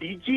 DG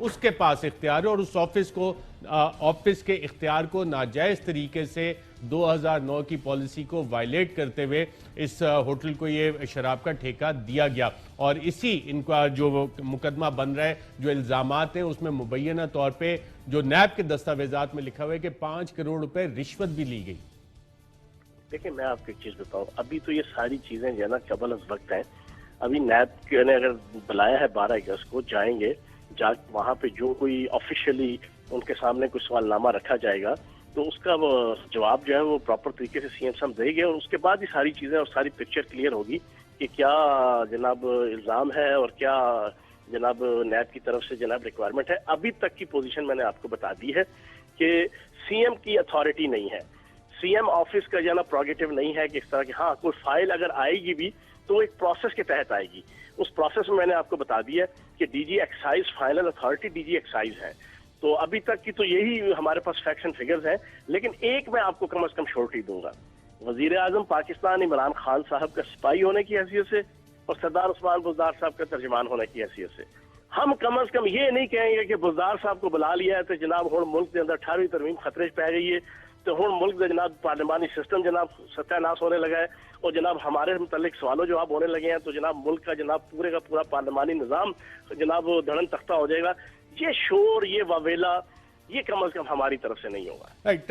اس کے پاس اختیار ہے اور اس آفس کے اختیار کو ناجائز طریقے سے 2009 کی پالیسی کو وائلیٹ کرتے ہوئے اس ہوٹل کو یہ شراب کا ٹھیکہ دیا گیا، اور اسی ان کا جو مقدمہ بن رہا ہے، جو الزامات ہیں، اس میں مبینہ طور پہ جو نیب کے دستاویزات میں لکھا ہوا ہے کہ 5 کروڑ روپے رشوت بھی لی گئی۔ دیکھیں میں آپ کو ایک چیز بتاؤں، ابھی تو یہ ساری چیزیں جو ہے نا قبل از وقت ہیں۔ ابھی نیب نے اگر بلایا ہے 12 اگست کو، جائیں گے، وہاں پہ جو کوئی آفیشیلی ان کے سامنے کوئی سوال نامہ رکھا جائے گا تو اس کا وہ جواب جو ہے وہ پراپر طریقے سے سی ایم صاحب دیں گے، اور اس کے بعد یہ ساری چیزیں اور ساری پکچر کلیئر ہوگی کہ کیا جناب الزام ہے اور کیا جناب نیب کی طرف سے جناب ریکوائرمنٹ ہے۔ ابھی تک کی پوزیشن میں نے آپ کو بتا دی ہے کہ سی ایم کی اتھارٹی نہیں ہے، سی ایم آفس کا جو ہے نا پروگیٹو نہیں ہے کہ اس طرح کی، ہاں کوئی فائل اگر آئے گی بھی تو ایک پروسیس کے تحت آئے گی۔ اس پروسیس میں نے آپ کو بتا دیا کہ D G excise final authority D G excise ہے۔ تو ابھی تک کی تو یہی ہمارے پاس فیکٹس اینڈ فگرز ہیں، لیکن ایک میں آپ کو کم از کم شورٹی دوں گا، وزیر اعظم پاکستان عمران خان صاحب کا سپاہی ہونے کی حیثیت سے اور سردار عثمان بزدار صاحب کا ترجمان ہونے کی حیثیت سے ہم کم از کم یہ نہیں کہیں گے کہ بزدار صاحب کو بلا لیا ہے تو جناب ہوں ملک کے اندر 18ویں ترمیم خطرے پی گئی ہے، تو ہوں ملک کا جناب پارلیمانی سسٹم جناب ستیہ ناش ہونے لگا ہے، اور جناب ہمارے متعلق سوال و جواب ہونے لگے ہیں، تو جناب ملک کا جناب پورے کا پورا پارلیمانی نظام جناب دھڑن تختہ ہو جائے گا۔ یہ شور، یہ واویلا، یہ کم از کم ہماری طرف سے نہیں ہوگا۔ رائٹ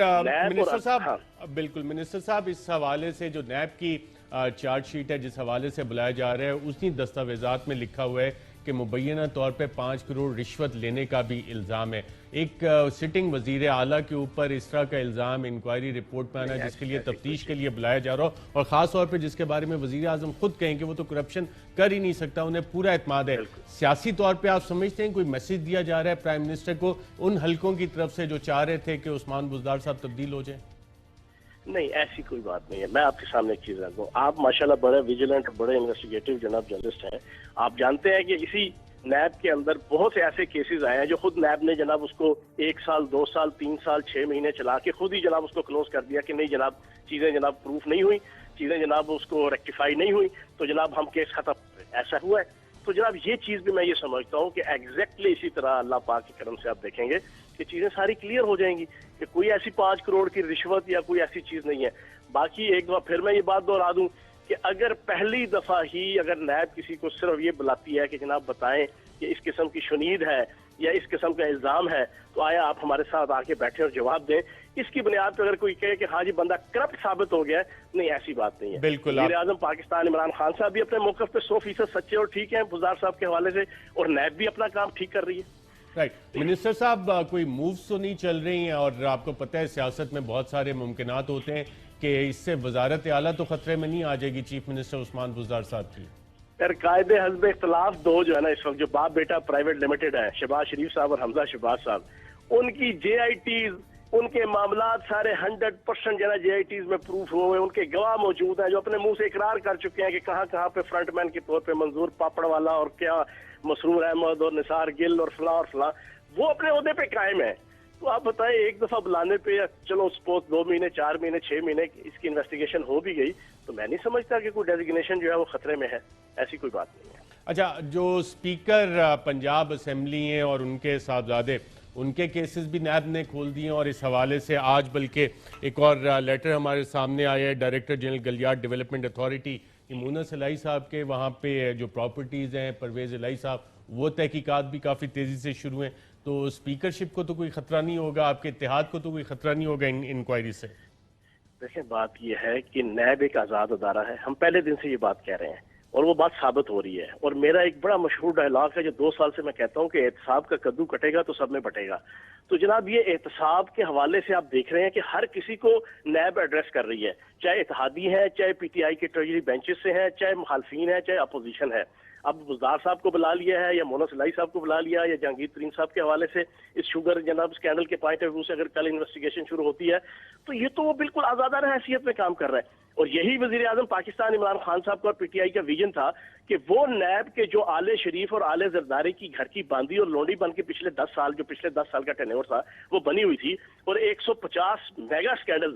منسٹر صاحب، بالکل منسٹر صاحب، اس حوالے سے جو نیب کی چارج شیٹ ہے جس حوالے سے بلایا جا رہا ہے، اسی دستاویزات میں لکھا ہوا ہے کہ مبینہ طور پہ 5 کروڑ رشوت لینے کا بھی الزام ہے۔ ایک سٹنگ وزیر اعلیٰ کے اوپر اس طرح کا الزام انکوائری رپورٹ میں آنا ہے جس کے لیے تفتیش کے لیے بلایا جا رہا ہو، اور خاص طور پہ جس کے بارے میں وزیر اعظم خود کہیں کہ وہ تو کرپشن کر ہی نہیں سکتا، انہیں پورا اعتماد ہے۔ سیاسی طور پہ آپ سمجھتے ہیں کوئی میسج دیا جا رہا ہے پرائم منسٹر کو ان حلقوں کی طرف سے جو چاہ رہے تھے کہ عثمان بزدار صاحب تبدیل ہو جائیں؟ نہیں، ایسی کوئی بات نہیں ہے۔ میں آپ کے سامنے ایک چیز رکھوں، آپ ماشاءاللہ بڑے ویجیلنٹ، بڑے انویسٹیگیٹو جناب جرنلسٹ ہیں، آپ جانتے ہیں کہ اسی نیب کے اندر بہت سے ایسے کیسز آئے ہیں جو خود نیب نے جناب اس کو 1 سال 2 سال 3 سال 6 مہینے چلا کے خود ہی جناب اس کو کلوز کر دیا کہ نہیں جناب چیزیں جناب پروف نہیں ہوئی، چیزیں جناب اس کو ریکٹیفائی نہیں ہوئی، تو جناب ہم کیس ختم، ایسا ہوا ہے۔ تو جناب یہ چیز بھی میں یہ سمجھتا ہوں کہ ایگزیکٹلی اسی طرح اللہ پاک کے کرم سے آپ دیکھیں گے کہ چیزیں ساری کلیئر ہو جائیں گی کہ کوئی ایسی 5 کروڑ کی رشوت یا کوئی ایسی چیز نہیں ہے۔ باقی ایک دفعہ پھر میں یہ بات دہرا دوں کہ اگر پہلی دفعہ ہی اگر نیب کسی کو صرف یہ بلاتی ہے کہ جناب بتائیں کہ اس قسم کی شنید ہے یا اس قسم کا الزام ہے، تو آیا آپ ہمارے ساتھ آ کے بیٹھیں اور جواب دیں۔ اس کی بنیاد پہ اگر کوئی کہے کہ ہاں جی بندہ کرپٹ ثابت ہو گیا ہے، نہیں، ایسی بات نہیں ہے۔ بالکل، وزیر اعظم پاکستان عمران خان صاحب بھی اپنے موقف پہ 100% سچے اور ٹھیک ہیں بزدار صاحب کے حوالے سے، اور نیب بھی اپنا کام ٹھیک کر رہی ہے۔ رائٹ منسٹر صاحب، کوئی مووز تو نہیں چل رہی ہیں، اور آپ کو پتہ ہے سیاست میں بہت سارے ممکنات ہوتے ہیں کہ اس سے وزارت اعلیٰ تو خطرے میں نہیں آ جائے گی چیف منسٹر عثمان بزدار صاحب کی؟ قائد حزب اختلاف دو جو ہے نا اس وقت جو باپ بیٹا پرائیویٹ لمیٹڈ ہے، شہباز شریف صاحب اور حمزہ شہباز صاحب، ان کی جے آئی ٹیز، ان کے معاملات سارے 100% جو ہے نا جے آئی ٹیز میں پروف ہوئے، ان کے گواہ موجود ہیں جو اپنے منہ سے اقرار کر چکے ہیں کہ کہاں کہاں پہ فرنٹ مین کے طور پہ منظور پاپڑ والا اور کیا مسرور احمد اور نثار گل اور فلاں وہ اپنے عہدے پہ قائم ہیں۔ تو آپ بتائیں ایک دفعہ بلانے پہ چلو سپوز 2 مہینے 4 مہینے 6 مہینے اس کی انویسٹیگیشن ہو بھی گئی تو میں نہیں سمجھتا کہ کوئی ڈیزیگنیشن جو ہے وہ خطرے میں ہے، ایسی کوئی بات نہیں ہے۔ اچھا، جو اسپیکر پنجاب اسمبلی ہیں اور ان کے صاحبزادے، ان کے کیسز بھی نیب نے کھول دیے، اور اس حوالے سے آج بلکہ ایک اور لیٹر ہمارے سامنے آیا ہے ڈائریکٹر جنرل گلیاٹ ڈیولپمنٹ اتھارٹی مونس الہی صاحب کے، وہاں پہ جو پراپرٹیز ہیں پرویز الہی صاحب، وہ تحقیقات بھی کافی تیزی سے شروع ہیں، تو اسپیکرشپ کو تو کوئی خطرہ نہیں ہوگا، آپ کے اتحاد کو تو کوئی خطرہ نہیں ہوگا انکوائری سے؟ دیکھیں بات یہ ہے کہ نیب ایک آزاد ادارہ ہے، ہم پہلے دن سے یہ بات کہہ رہے ہیں اور وہ بات ثابت ہو رہی ہے، اور میرا ایک بڑا مشہور ڈائلاگ ہے جو 2 سال سے میں کہتا ہوں کہ احتساب کا کدو کٹے گا تو سب میں بٹے گا۔ تو جناب یہ احتساب کے حوالے سے آپ دیکھ رہے ہیں کہ ہر کسی کو نیب ایڈریس کر رہی ہے، چاہے اتحادی ہیں، چاہے پی ٹی آئی کے ٹریجری بینچز سے ہیں، چاہے مخالفین ہیں، چاہے اپوزیشن ہے۔ اب بزدار صاحب کو بلا لیا ہے یا مونس الہی صاحب کو بلا لیا یا جہانگیر ترین صاحب کے حوالے سے اس شوگر جناب اسکینڈل کے پوائنٹ آف ویو سے اگر کل انویسٹیگیشن شروع ہوتی ہے تو یہ تو وہ بالکل آزادانہ حیثیت میں کام کر رہا ہے، اور یہی وزیر اعظم پاکستان عمران خان صاحب کا اور پی ٹی آئی کا ویژن تھا کہ وہ نیب کے جو آل شریف اور آل زرداری کی گھر کی باندھی اور لونڈی بن کے پچھلے 10 سال کا ٹینیور تھا وہ بنی ہوئی تھی، اور 150 میگا اسکینڈل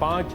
5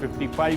55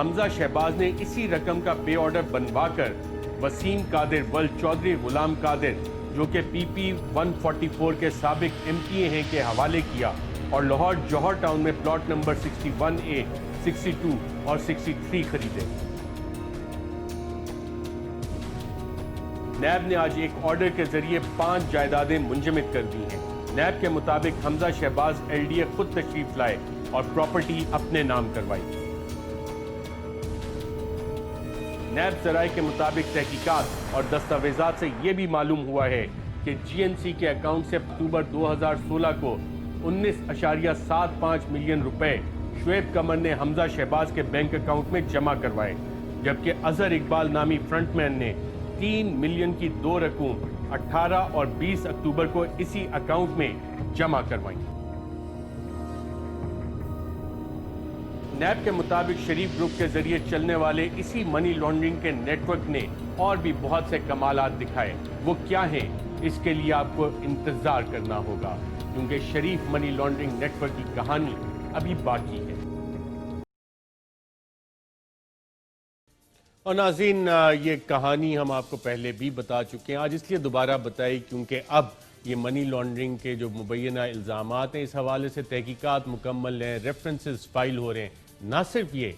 حمزہ شہباز نے اسی رقم کا پے آرڈر بنوا کر وسیم قادر ول چودھری غلام قادر جو کہ پی پی 144 کے سابق MP ہیں کے حوالے کیا اور لاہور جوہر ٹاؤن میں پلاٹ نمبر 61A 62 اور 63 خریدے۔ نیب نے آج ایک آرڈر کے ذریعے 5 جائیدادیں منجمد کر دی ہیں۔ نیب کے مطابق حمزہ شہباز LDA خود تشریف لائے اور پراپرٹی اپنے نام کروائی۔ نیب ذرائع کے مطابق تحقیقات اور دستاویزات سے یہ بھی معلوم ہوا ہے کہ GNC کے اکاؤنٹ سے اکتوبر 2016 کو 19.75 ملین روپے شعیب قمر نے حمزہ شہباز کے بینک اکاؤنٹ میں جمع کروائے، جبکہ اظہر اقبال نامی فرنٹ مین نے 3 ملین کی 2 رقوم 18 اور 20 اکتوبر کو اسی اکاؤنٹ میں جمع کروائیں۔ نیب کے مطابق شریف گروپ کے ذریعے چلنے والے اسی منی لانڈرنگ کے نیٹ ورک نے اور بھی بہت سے کمالات دکھائے۔ وہ کیا ہیں؟ اس کے لیے آپ کو انتظار کرنا ہوگا، کیونکہ شریف منی لانڈرنگ نیٹ ورک کی کہانی ابھی باقی ہے۔ اور ناظرین، یہ کہانی ہم آپ کو پہلے بھی بتا چکے ہیں، آج اس لیے دوبارہ بتائی کیونکہ اب یہ منی لانڈرنگ کے جو مبینہ الزامات ہیں اس حوالے سے تحقیقات مکمل ہیں، ریفرنسز فائل ہو رہے ہیں۔ نہ صرف یہ،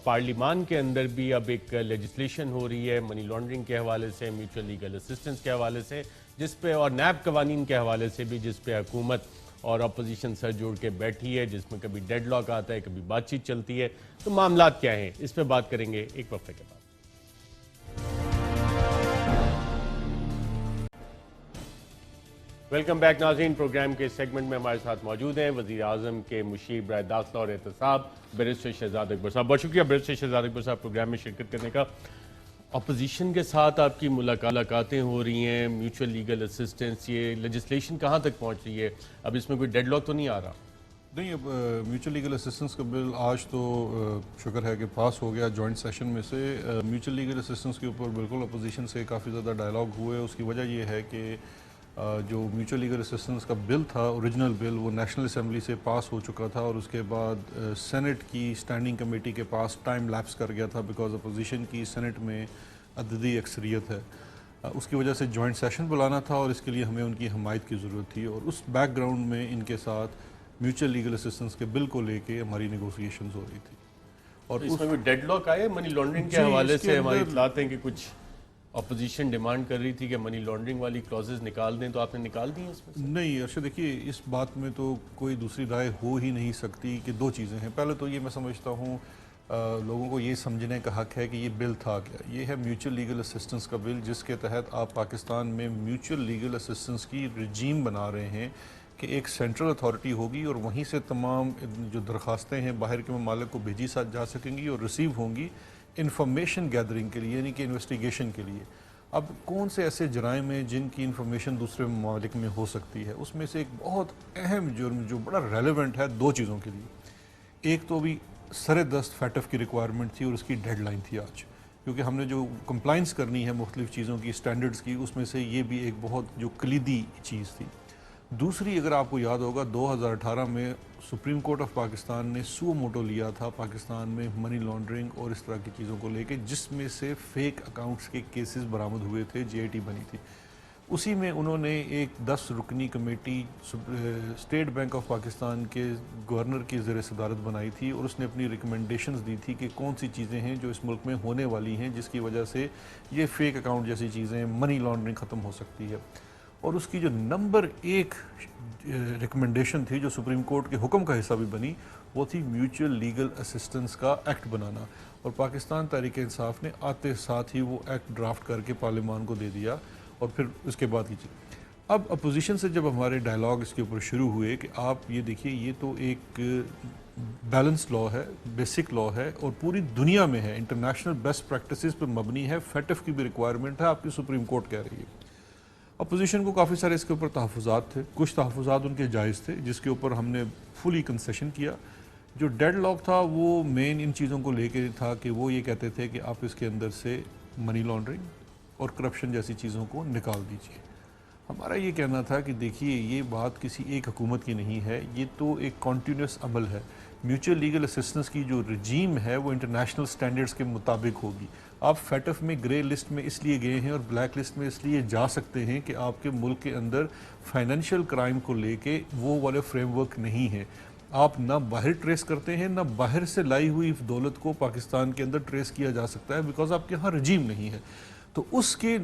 پارلیمان کے اندر بھی اب ایک لیجسلیشن ہو رہی ہے منی لانڈرنگ کے حوالے سے، میوچل لیگل اسسٹنس کے حوالے سے، جس پہ اور نیب قوانین کے حوالے سے بھی، جس پہ حکومت اور اپوزیشن سر جوڑ کے بیٹھی ہے، جس میں کبھی ڈیڈ لاک آتا ہے، کبھی بات چیت چلتی ہے۔ تو معاملات کیا ہیں، اس پہ بات کریں گے ایک وقفے کے بعد۔ ویلکم بیک ناظرین، پروگرام کے سیگمنٹ میں ہمارے ساتھ موجود ہیں وزیر اعظم کے مشیر برائے داخلہ اور احتساب بیرسٹر شہزاد اکبر صاحب۔ بہت شکریہ بیرسٹر شہزاد اکبر صاحب پروگرام میں شرکت کرنے کا۔ اپوزیشن کے ساتھ آپ کی ملاقاتیں ہو رہی ہیں، میوچل لیگل اسسٹنس، یہ لیجسلیشن کہاں تک پہنچ رہی ہے؟ اب اس میں کوئی ڈیڈ لاک تو نہیں آ رہا؟ نہیں، اب میوچل لیگل اسسٹنس کا بل آج تو شکر ہے کہ پاس ہو گیا جوائنٹ سیشن میں سے۔ میوچل لیگل اسسٹنس کے اوپر بالکل اپوزیشن سے کافی زیادہ ڈائلاگ ہوئے۔ اس کی وجہ یہ ہے کہ جو میوچل لیگل اسسٹنس کا بل تھا، اوریجنل بل، وہ نیشنل اسمبلی سے پاس ہو چکا تھا اور اس کے بعد سینٹ کی اسٹینڈنگ کمیٹی کے پاس ٹائم لیپس کر گیا تھا، بیکاز اپوزیشن کی سینٹ میں عددی اکثریت ہے۔ اس کی وجہ سے جوائنٹ سیشن بلانا تھا اور اس کے لیے ہمیں ان کی حمایت کی ضرورت تھی، اور اس بیک گراؤنڈ میں ان کے ساتھ میوچل لیگل اسسٹنس کے بل کو لے کے ہماری نیگوسیشنز ہو رہی تھی۔ اور اس میں بھی ڈیڈ لاک آئے منی لانڈرنگ کے حوالے سے؟ ہماری اطلاعات ہیں کہ کچھ اپوزیشن ڈیمانڈ کر رہی تھی کہ منی لانڈرنگ والی کلازز نکال دیں، تو آپ نے نکال دی ہیں اس میں سے؟ نہیں ارشد، دیکھیے اس بات میں تو کوئی دوسری رائے ہو ہی نہیں سکتی کہ دو چیزیں ہیں۔ پہلے تو یہ میں سمجھتا ہوں لوگوں کو یہ سمجھنے کا حق ہے کہ یہ بل تھا کیا۔ یہ ہے میوچل لیگل اسسٹنس کا بل، جس کے تحت آپ پاکستان میں میوچل لیگل اسسٹنس کی رجیم بنا رہے ہیں کہ ایک سینٹرل اتھارٹی ہوگی اور وہیں سے تمام جو درخواستیں ہیں باہر کے ممالک کو بھیجی جا سکیں گی اور ریسیو ہوں گی انفارمیشن گیدرنگ کے لیے، یعنی کہ انویسٹیگیشن کے لیے۔ اب کون سے ایسے جرائم ہیں جن کی انفارمیشن دوسرے ممالک میں ہو سکتی ہے؟ اس میں سے ایک بہت اہم جرم جو بڑا ریلیونٹ ہے دو چیزوں کے لیے۔ ایک تو بھی سر دست فیٹف کی ریکوائرمنٹ تھی اور اس کی ڈیڈ لائن تھی آج، کیونکہ ہم نے جو کمپلائنس کرنی ہے مختلف چیزوں کی، اسٹینڈرڈز کی، اس میں سے یہ بھی ایک بہت جو کلیدی چیز تھی۔ دوسری، اگر آپ کو یاد ہوگا 2018 میں سپریم کورٹ آف پاکستان نے سو موٹو لیا تھا پاکستان میں منی لانڈرنگ اور اس طرح کی چیزوں کو لے کے، جس میں سے فیک اکاؤنٹس کے کیسز برآمد ہوئے تھے، GIT بنی تھی۔ اسی میں انہوں نے ایک 10 رکنی committee State Bank of Pakistan کے گورنر کی زیر صدارت بنائی تھی، اور اس نے اپنی ریکمنڈیشنز دی تھی کہ کون سی چیزیں ہیں جو اس ملک میں ہونے والی ہیں جس کی وجہ سے یہ فیک اکاؤنٹ جیسی چیزیں، منی لانڈرنگ ختم ہو سکتی ہے۔ اور اس کی جو نمبر 1 ریکمنڈیشن تھی جو سپریم کورٹ کے حکم کا حصہ بھی بنی، وہ تھی میوچل لیگل اسسٹنس کا ایکٹ بنانا، اور پاکستان تحریک انصاف نے آتے ساتھ ہی وہ ایکٹ ڈرافٹ کر کے پارلیمان کو دے دیا، اور پھر اس کے بعد کی چیز۔ اب اپوزیشن سے جب ہمارے ڈائلاگ اس کے اوپر شروع ہوئے کہ آپ یہ دیکھیے یہ تو ایک بیلنس لا ہے، بیسک لا ہے، اور پوری دنیا میں ہے، انٹرنیشنل بیسٹ پریکٹسز پر مبنی ہے، فیٹف کی بھی ریکوائرمنٹ ہے، آپ کی سپریم کورٹ کہہ رہی ہے۔ اپوزیشن کو کافی سارے اس کے اوپر تحفظات تھے، کچھ تحفظات ان کے جائز تھے جس کے اوپر ہم نے فلی کنسیشن کیا۔ جو ڈیڈ لاک تھا وہ مین ان چیزوں کو لے کے تھا کہ وہ یہ کہتے تھے کہ آپ اس کے اندر سے منی لانڈرنگ اور کرپشن جیسی چیزوں کو نکال دیجیے۔ ہمارا یہ کہنا تھا کہ دیکھیے یہ بات کسی ایک حکومت کی نہیں ہے، یہ تو ایک کنٹینیوس عمل ہے۔ میوچل لیگل اسسٹنس کی جو رجیم ہے وہ انٹرنیشنل سٹینڈرڈز کے مطابق ہوگی. آپ فیٹف میں گرے لسٹ میں اس لیے گئے ہیں اور بلیک لسٹ میں اس لیے جا سکتے ہیں کہ آپ کے ملک کے اندر فائنینشیل کرائم کو لے کے وہ والے فریم ورک نہیں ہے. آپ نہ باہر ٹریس کرتے ہیں، نہ باہر سے لائی ہوئی دولت کو پاکستان کے اندر ٹریس کیا جا سکتا ہے، بیکاز آپ کے ہاں رجیم نہیں ہے. تو اس کے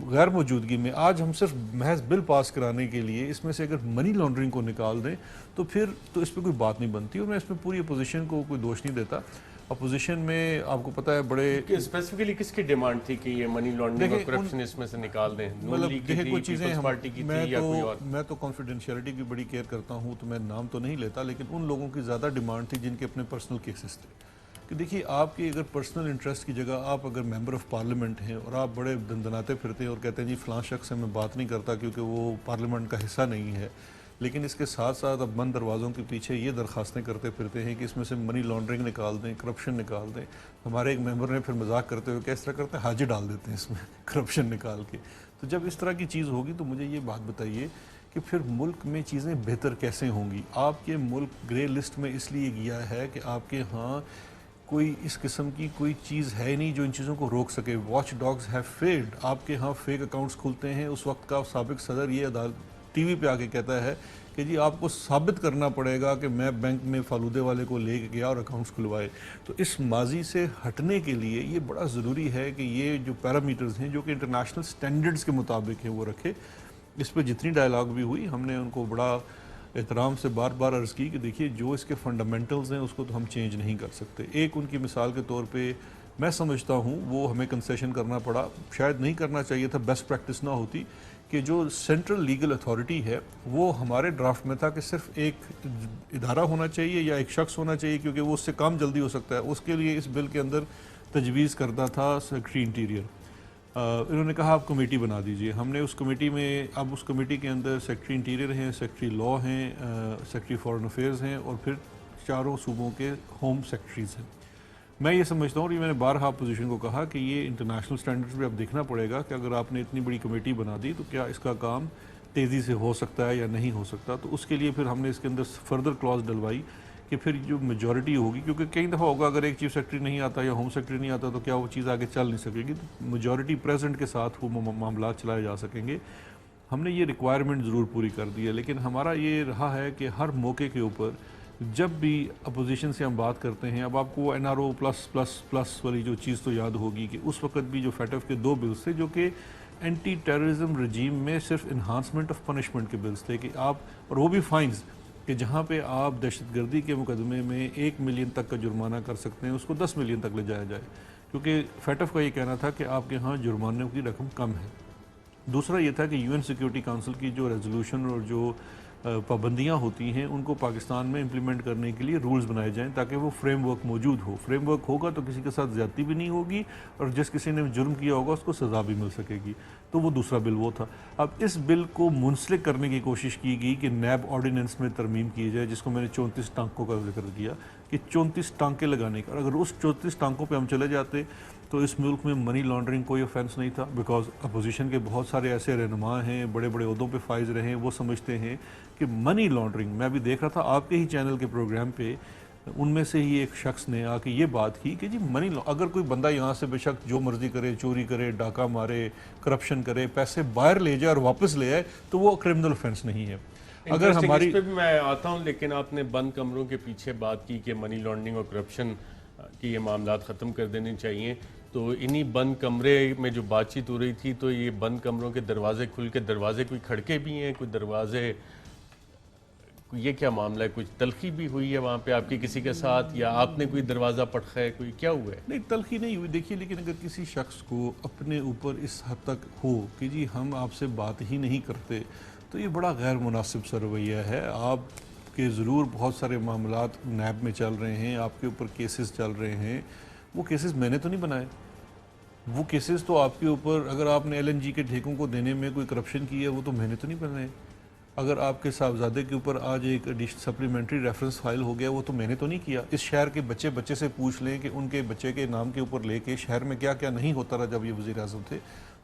غیر موجودگی میں آج ہم صرف محض بل پاس کرانے کے لیے اس میں سے اگر منی لانڈرنگ کو نکال دیں تو پھر تو اس پہ کوئی بات نہیں بنتی. اور میں اس میں پوری اپوزیشن کو کوئی دوش نہیں دیتا. اپوزیشن میں آپ کو پتہ ہے بڑے اسپیسیفکلی کس کی ڈیمانڈ تھی کہ یہ منی لانڈرنگ اور کرپشن اس میں سے نکال دیں؟ مطلب دیکھیں کوئی چیزیں میں تو کانفیڈینشیلٹی کی بڑی کیئر کرتا ہوں تو میں نام تو نہیں لیتا، لیکن ان لوگوں کی زیادہ ڈیمانڈ تھی جن کے اپنے پرسنل کیسز تھے. کہ دیکھیے آپ کے اگر پرسنل انٹرسٹ کی جگہ آپ اگر ممبر آف پارلیمنٹ ہیں اور آپ بڑے دندناتے پھرتے ہیں اور کہتے ہیں جی فلاں شخص سے میں بات نہیں کرتا کیونکہ وہ پارلیمنٹ کا حصہ نہیں ہے، لیکن اس کے ساتھ ساتھ اب بند دروازوں کے پیچھے یہ درخواستیں کرتے پھرتے ہیں کہ اس میں سے منی لانڈرنگ نکال دیں، کرپشن نکال دیں. ہمارے ایک ممبر نے پھر مذاق کرتے ہوئے کس طرح کرتے ہیں، حاجی ڈال دیتے ہیں اس میں کرپشن نکال کے. تو جب اس طرح کی چیز ہوگی تو مجھے یہ بات بتائیے کہ پھر ملک میں چیزیں بہتر کیسے ہوں گی؟ آپ کے ملک گرے لسٹ میں اس لیے گیا ہے کہ آپ کے ہاں کوئی اس قسم کی کوئی چیز ہے نہیں جو ان چیزوں کو روک سکے. Watch dogs have failed. آپ کے ہاں فیک اکاؤنٹس کھلتے ہیں. اس وقت کا سابق صدر یہ ٹی وی پہ آ کے کہتا ہے کہ جی آپ کو ثابت کرنا پڑے گا کہ میں بینک میں فالودے والے کو لے کے گیا اور اکاؤنٹس کھلوائے. تو اس ماضی سے ہٹنے کے لیے یہ بڑا ضروری ہے کہ یہ جو پیرامیٹرز ہیں جو کہ انٹرنیشنل سٹینڈرڈز کے مطابق ہیں وہ رکھے. اس پہ جتنی ڈائلاگ بھی ہوئی ہم نے ان کو بڑا احترام سے بار بار عرض کی کہ دیکھیے جو اس کے فنڈامنٹلز ہیں اس کو تو ہم چینج نہیں کر سکتے. ایک ان کی مثال کے طور پہ میں سمجھتا ہوں وہ ہمیں کنسیشن کرنا پڑا، شاید نہیں کرنا چاہیے تھا، بیسٹ پریکٹس نہ ہوتی، کہ جو سینٹرل لیگل اتھارٹی ہے وہ ہمارے ڈرافٹ میں تھا کہ صرف ایک ادارہ ہونا چاہیے یا ایک شخص ہونا چاہیے کیونکہ وہ اس سے کام جلدی ہو سکتا ہے. اس کے لیے اس بل کے اندر تجویز کردہ تھا سیکرٹری انٹیریئر. انہوں نے کہا آپ کمیٹی بنا دیجئے. ہم نے اس کمیٹی میں اب اس کمیٹی کے اندر سیکرٹری انٹیریئر ہیں، سیکرٹری لا ہیں، سیکرٹری فارن افیئرز ہیں اور پھر چاروں صوبوں کے ہوم سیکرٹریز ہیں. میں یہ سمجھتا ہوں اور یہ میں نے بارہا اپوزیشن کو کہا کہ یہ انٹرنیشنل سٹینڈرڈز پہ اب دیکھنا پڑے گا کہ اگر آپ نے اتنی بڑی کمیٹی بنا دی تو کیا اس کا کام تیزی سے ہو سکتا ہے یا نہیں ہو سکتا. تو اس کے لیے پھر ہم نے اس کے اندر فردر کلاز ڈلوائی کہ پھر جو میجورٹی ہوگی، کیونکہ کئی دفعہ ہوگا اگر ایک چیف سیکرٹری نہیں آتا یا ہوم سیکرٹری نہیں آتا تو کیا وہ چیز آگے چل نہیں سکے گی. تو میجورٹی پریزنٹ کے ساتھ وہ معاملات چلائے جا سکیں گے. ہم نے یہ ریکوائرمنٹ ضرور پوری کر دی ہے، لیکن ہمارا یہ رہا ہے کہ ہر موقع کے اوپر جب بھی اپوزیشن سے ہم بات کرتے ہیں، اب آپ کو NRO پلس والی جو چیز تو یاد ہوگی کہ اس وقت بھی جو فیٹف کے 2 بلز تھے جو کہ اینٹی ٹیررزم رجیم میں صرف انہانسمنٹ آف پنشمنٹ کے بلز تھے کہ آپ، اور وہ بھی فائنز، کہ جہاں پہ آپ دہشت گردی کے مقدمے میں 1 ملین تک کا جرمانہ کر سکتے ہیں اس کو 10 ملین تک لے جایا جائے، کیونکہ فیٹف کا یہ کہنا تھا کہ آپ کے ہاں جرمانوں کی رقم کم ہے. دوسرا یہ تھا کہ UN سیکیورٹی کونسل کی جو ریزولوشن اور جو پابندیاں ہوتی ہیں ان کو پاکستان میں امپلیمنٹ کرنے کے لیے رولز بنائے جائیں تاکہ وہ فریم ورک موجود ہو. فریم ورک ہوگا تو کسی کے ساتھ زیادتی بھی نہیں ہوگی اور جس کسی نے جرم کیا ہوگا اس کو سزا بھی مل سکے گی. تو وہ دوسرا بل وہ تھا. اب اس بل کو منسلک کرنے کی کوشش کی گئی کہ نیب آرڈیننس میں ترمیم کی جائے، جس کو میں نے 34 ٹانکوں کا ذکر کیا کہ 34 ٹانکے لگانے کا. اگر اس 34 ٹانکوں پہ ہم چلے جاتے تو اس ملک میں منی لانڈرنگ کوئی آفینس نہیں تھا، بیکاز اپوزیشن کے بہت سارے ایسے رہنما ہیں، بڑے بڑے عہدوں پہ فائز رہے ہیں، وہ سمجھتے ہیں کہ منی لانڈرنگ، میں بھی دیکھ رہا تھا آپ کے ہی چینل کے پروگرام پہ، ان میں سے ہی ایک شخص نے آ کے یہ بات کی کہ جی اگر کوئی بندہ یہاں سے بے شک جو مرضی کرے، چوری کرے، ڈاکہ مارے، کرپشن کرے، پیسے باہر لے جائے اور واپس لے آئے تو وہ کرمنل آفینس نہیں ہے. اگر ہماری اس پہ بھی میں آتا ہوں، لیکن آپ نے بند کمروں کے پیچھے بات کی کہ منی لانڈرنگ اور کرپشن کی یہ معاملات ختم کر دینے چاہیے، تو انہی بند کمرے میں جو بات چیت ہو رہی تھی تو یہ بند کمروں کے دروازے کھل کے دروازے کوئی کھڑکے بھی ہیں، کوئی دروازے، یہ کیا معاملہ ہے؟ کچھ تلخی بھی ہوئی ہے وہاں پہ آپ کی کسی کے ساتھ، یا آپ نے کوئی دروازہ پٹخا ہے، کوئی کیا ہوا ہے؟ نہیں، تلخی نہیں ہوئی. دیکھیے لیکن اگر کسی شخص کو اپنے اوپر اس حد تک ہو کہ جی ہم آپ سے بات ہی نہیں کرتے تو یہ بڑا غیر مناسب سا رویہ ہے. آپ کے ضرور بہت سارے معاملات نیب میں چل رہے ہیں، آپ کے اوپر کیسز چل رہے ہیں، وہ کیسز میں نے تو نہیں بنائے. وہ کیسز تو آپ کے اوپر، اگر آپ نے LNG کے ٹھیکوں کو دینے میں کوئی کرپشن کی ہے وہ تو میں نے تو نہیں بنائے. اگر آپ کے صاحبزادے کے اوپر آج ایک سپلیمنٹری ریفرنس فائل ہو گیا وہ تو میں نے تو نہیں کیا. اس شہر کے بچے سے پوچھ لیں کہ ان کے بچے کے نام کے اوپر لے کے شہر میں کیا کیا نہیں ہوتا رہا جب یہ وزیر اعظم تھے.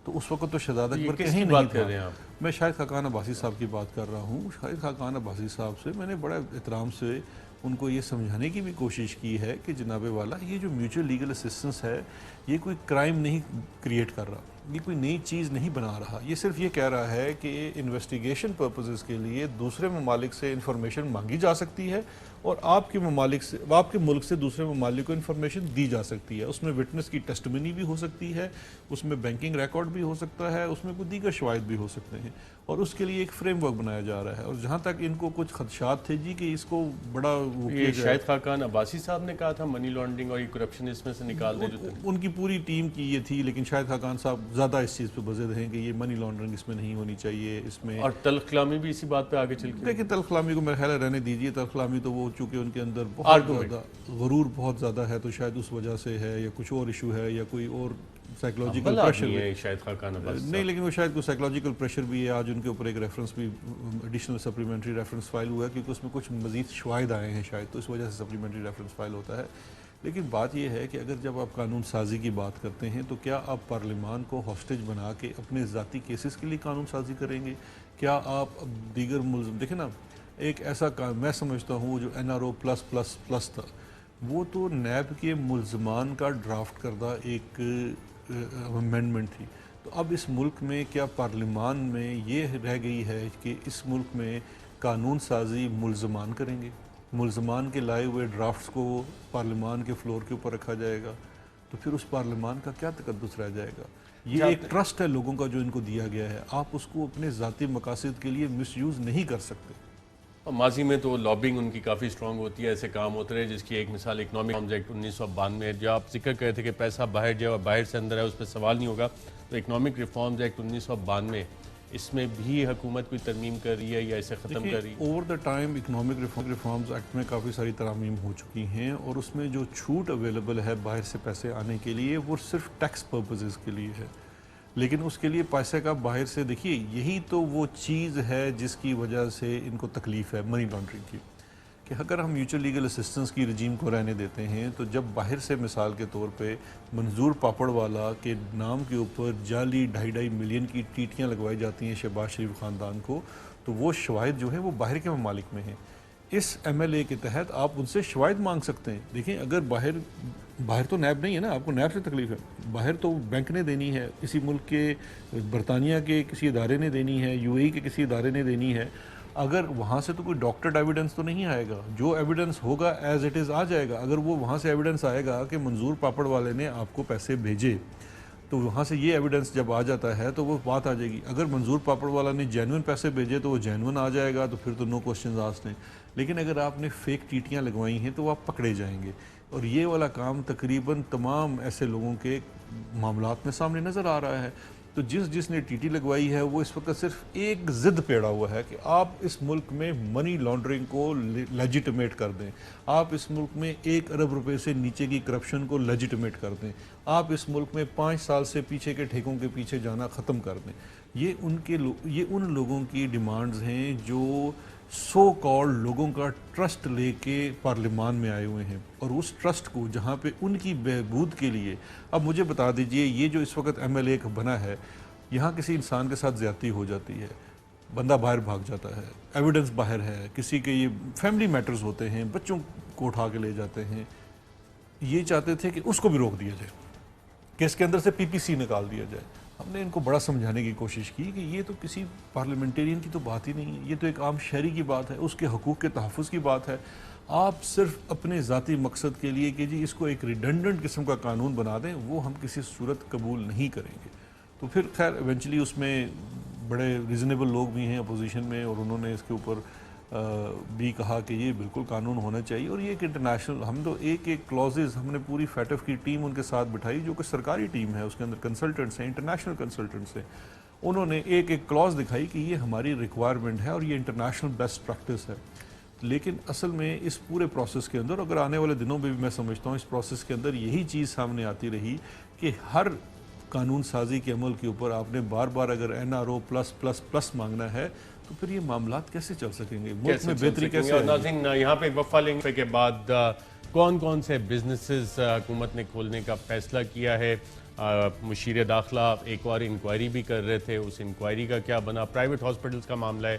تو اس وقت تو شہزادہ اکبر کہیں نہیں تھا. میں شاہد خاقان عباسی صاحب کی بات کر رہا ہوں. شاہد خاقان عباسی صاحب سے میں نے بڑا احترام سے ان کو یہ سمجھانے کی بھی کوشش کی ہے کہ جناب والا یہ جو میوچل لیگل اسسٹنس ہے یہ کوئی کرائم نہیں کریٹ کر رہا, یہ کوئی نئی چیز نہیں بنا رہا, یہ صرف یہ کہہ رہا ہے کہ انویسٹیگیشن پرپزز کے لیے دوسرے ممالک سے انفارمیشن مانگی جا سکتی ہے اور آپ کے ملک سے دوسرے ممالک کو انفارمیشن دی جا سکتی ہے. اس میں وٹنس کی ٹیسٹمنی بھی ہو سکتی ہے, اس میں بینکنگ ریکارڈ بھی ہو سکتا ہے, اس میں کوئی دیگر شواہد بھی ہو سکتے ہیں, اور اس کے لیے ایک فریم ورک بنایا جا رہا ہے. اور جہاں تک ان کو کچھ خدشات تھے جی کہ اس کو بڑا یہ شاہد خاقان عباسی صاحب نے کہا تھا منی لانڈرنگ اور یہ کرپشن اس میں سے نکال دیں, جو ان کی پوری ٹیم کی یہ تھی, لیکن شاہد خاقان صاحب زیادہ اس چیز پہ بزد ہیں کہ یہ منی لانڈرنگ اس میں نہیں ہونی چاہیے. اس میں اور تلخ کلامی بھی اسی بات پہ آگے چل کے, لیکن تلخ کلامی کو میرے خیال ہے رہنے دیجیے. تلخ کلامی تو وہ چونکہ ان کے اندر بہت زیادہ غرور بہت زیادہ ہے تو شاید اس وجہ سے ہے, یا کچھ اور ایشو ہے, یا کوئی اور سائیکولوجیکل پریشر ہے شاہد خاقان عباسی نہیں, لیکن وہ شاید کوئی سائیکولوجیکل پریشر بھی ہے. آج ان کے اوپر ایک ریفرنس بھی ایڈیشنل سپلیمنٹری ریفرنس فائل ہوا ہے کیونکہ اس میں کچھ مزید شواہد آئے ہیں شاید, تو اس وجہ سے سپلیمنٹری ریفرنس فائل ہوتا ہے. لیکن بات یہ ہے کہ اگر جب آپ قانون سازی کی بات کرتے ہیں تو کیا آپ پارلیمان کو ہاسٹیج بنا کے اپنے ذاتی کیسز کے لیے قانون سازی کریں گے؟ کیا آپ دیگر ملزم دیکھیں نا, ایک ایسا میں سمجھتا ہوں جو NRO +++ تھا وہ تو نیب کے ملزمان کا ڈرافٹ کردہ ایک امینڈمنٹ تھی. تو اب اس ملک میں کیا پارلیمان میں یہ رہ گئی ہے کہ اس ملک میں قانون سازی ملزمان کریں گے؟ ملزمان کے لائے ہوئے ڈرافٹس کو پارلیمان کے فلور کے اوپر رکھا جائے گا تو پھر اس پارلیمان کا کیا تقدس رہ جائے گا؟ یہ ایک ٹرسٹ ہے لوگوں کا جو ان کو دیا گیا ہے, آپ اس کو اپنے ذاتی مقاصد کے لیے مس یوز نہیں کر سکتے. ماضی میں تو لابنگ ان کی کافی اسٹرانگ ہوتی ہے, ایسے کام ہوتے رہے, جس کی ایک مثال اکنامک ریفارمز ایکٹ 1992 ہے, جو آپ ذکر کرے تھے کہ پیسہ باہر جائے اور باہر سے اندر ہے اس پہ سوال نہیں ہوگا. تو اکنامک ریفارمز ایکٹ 1992 اس میں بھی حکومت کوئی ترمیم کر رہی ہے یا اسے ختم کر رہی ہے؟ Over the time economic reforms act میں کافی ساری ترامیم ہو چکی ہیں, اور اس میں جو چھوٹ اویلیبل ہے باہر سے پیسے آنے کے لیے وہ صرف ٹیکس پرپزز کے لیے ہے. لیکن اس کے لیے پیسے کا باہر سے دیکھیے, یہی تو وہ چیز ہے جس کی وجہ سے ان کو تکلیف ہے منی لانڈرنگ کی, کہ اگر ہم میوچل لیگل اسسٹنس کی رجیم کو رہنے دیتے ہیں تو جب باہر سے مثال کے طور پہ منظور پاپڑ والا کے نام کے اوپر جعلی 2.5 ملین کی ٹیٹیاں لگوائی جاتی ہیں شہباز شریف خاندان کو, تو وہ شواہد جو ہیں وہ باہر کے ممالک میں ہیں. اس MLA کے تحت آپ ان سے شواہد مانگ سکتے ہیں. دیکھیں اگر باہر تو نیب نہیں ہے نا, آپ کو نیب سے تکلیف ہے, باہر تو بینک نے دینی ہے, کسی ملک کے برطانیہ کے کسی ادارے نے دینی ہے, UAE کے کسی ادارے نے دینی ہے. اگر وہاں سے تو کوئی ڈاکٹرڈ ایویڈنس تو نہیں آئے گا, جو ایویڈنس ہوگا ایز اٹ از آ جائے گا. اگر وہ وہاں سے ایویڈنس آئے گا کہ منظور پاپڑ والے نے آپ کو پیسے بھیجے تو وہاں سے یہ ایویڈنس جب آ جاتا ہے تو وہ بات آ جائے گی. اگر منظور پاپڑ والا نے جینوئن پیسے بھیجے تو وہ جینوئن آ جائے گا, تو پھر تو نو کوسچنز آسکڈ ہیں. لیکن اگر آپ نے فیک ٹیٹیاں لگوائی ہیں تو آپ پکڑے جائیں گے, اور یہ والا کام تقریباً تمام ایسے لوگوں کے معاملات میں سامنے نظر آ رہا ہے. تو جس نے ٹی لگوائی ہے وہ اس وقت صرف ایک ضد پیڑا ہوا ہے کہ آپ اس ملک میں منی لانڈرنگ کو لیجیٹمیٹ کر دیں, آپ اس ملک میں 1 ارب روپے سے نیچے کی کرپشن کو لیجیٹمیٹ کر دیں, آپ اس ملک میں 5 سال سے پیچھے کے ٹھیکوں کے پیچھے جانا ختم کر دیں. یہ ان لوگوں کی ڈیمانڈز ہیں جو سو کال لوگوں کا ٹرسٹ لے کے پارلیمان میں آئے ہوئے ہیں, اور اس ٹرسٹ کو جہاں پہ ان کی بہبود کے لیے. اب مجھے بتا دیجئے, یہ جو اس وقت MLA کا بنا ہے, یہاں کسی انسان کے ساتھ زیادتی ہو جاتی ہے, بندہ باہر بھاگ جاتا ہے, ایویڈنس باہر ہے, کسی کے یہ فیملی میٹرز ہوتے ہیں, بچوں کو اٹھا کے لے جاتے ہیں, یہ چاہتے تھے کہ اس کو بھی روک دیا جائے, کہ اس کے اندر سے PPC نکال دیا جائے. ہم نے ان کو بڑا سمجھانے کی کوشش کی کہ یہ تو کسی پارلیمنٹیرین کی تو بات ہی نہیں ہے, یہ تو ایک عام شہری کی بات ہے, اس کے حقوق کے تحفظ کی بات ہے. آپ صرف اپنے ذاتی مقصد کے لیے کہ جی اس کو ایک ریڈنڈنٹ قسم کا قانون بنا دیں, وہ ہم کسی صورت قبول نہیں کریں گے. تو پھر خیر ایونچولی اس میں بڑے ریزنیبل لوگ بھی ہیں اپوزیشن میں, اور انہوں نے اس کے اوپر بھی کہا کہ یہ بالکل قانون ہونا چاہیے. اور یہ ایک انٹرنیشنل, ہم تو ایک کلوزز ہم نے پوری فیٹف کی ٹیم ان کے ساتھ بٹھائی جو کہ سرکاری ٹیم ہے, اس کے اندر کنسلٹنٹس ہیں, انٹرنیشنل کنسلٹنٹس ہیں. انہوں نے ایک کلوز دکھائی کہ یہ ہماری ریکوائرمنٹ ہے اور یہ انٹرنیشنل بیسٹ پریکٹس ہے. لیکن اصل میں اس پورے پروسیس کے اندر, اگر آنے والے دنوں میں بھی میں سمجھتا ہوں اس پروسیس کے اندر یہی چیز سامنے آتی رہی کہ ہر قانون سازی کے عمل کے اوپر آپ نے بار بار اگر NRO+++ مانگنا ہے تو پھر یہ معاملات کیسے چل سکیں گے, ملک میں بہتری کیسے آئے گی؟ ناظرین, یہاں پہ ایک وقفہ لیں کے بعد کون کون سے بزنسز حکومت نے کھولنے کا فیصلہ کیا ہے. مشیر داخلہ ایک اور انکوائری بھی کر رہے تھے, اس انکوائری کا کیا بنا, پرائیویٹ ہاسپٹلز کا معاملہ ہے.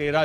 13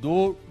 2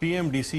PMDC